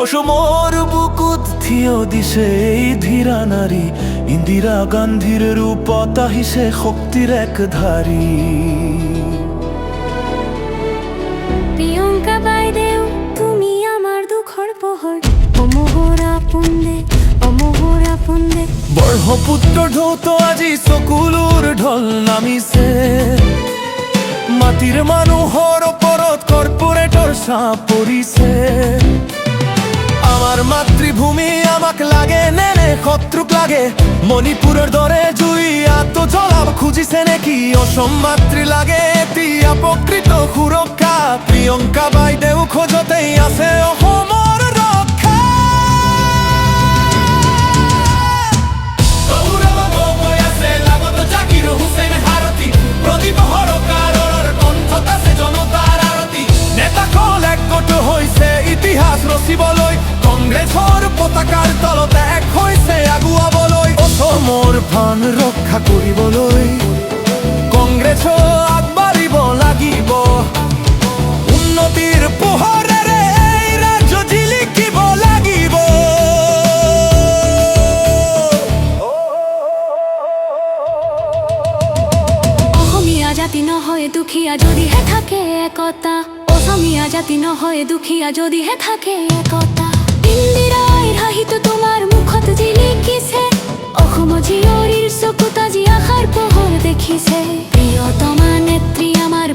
অসমর বুকুত থিয় দিছে এই ধীরা নারী, ইন্দিরা গান্ধীর রূপতা হিসে শক্তির এক ধারী। প্রিয়ঙ্কা বাইদেউ তুমি আমার দুখৰ পোহৰ, অমোহৰা পুন্দে অমোহৰা পুন্দে। ব্ৰহ্মপুত্ৰ ঢৌত আজি চকুলোৰ ঢল নামিছে, মাটিৰ মানুহৰ ওপৰত কৰ্পোৰেটৰ চাপ পৰিছে। আমার মাতৃভূমি আমাক লাগে নে শত্রুক লাগে, মণিপুরের দরে জুই আতো জ্বলাব খুঁজিছে নেকি অসম মাতৃ লাগে এতিয়া প্ৰকৃত সুৰক্ষা। প্ৰিয়ঙ্কা বাইদেউ খোজতেই আছে অসমৰ ৰক্ষা। গৌৰৱ আছে লাগত জাকিৰ হুছেইন ভাৰতী, প্ৰদীপ সৰকাৰৰ কণ্ঠত আছে জনতাৰ আৰতী। নেতাসকল একগোট হৈছে ইতিহাস ৰচিবলৈ, কংগ্ৰেছৰ পতাকাৰ তলত এক হৈছে আগুৱাবলৈ। অসমৰ প্ৰাণ ৰক্ষা কৰিবলৈ কংগ্ৰেছ আগবাঢ়িব লাগিব, উন্নতিৰ পোহৰেৰে এই ৰাজ্য জিলিকিব লাগিব। অসমীয়া জাতি নহয় দুখীয়া যদিহে থাকে একতা, অসমীয়া জাতি নহয় দুখীয়া যদিহে থাকে একতা। ইন্দিৰাৰ হাঁহিটো তোমাৰ মুখত জিলিকিছে, অসম জীয়ৰীৰ চকুত আজি আশাৰ পোহৰ দেখিছে। প্ৰিয়তমা নেত্ৰী আমাৰ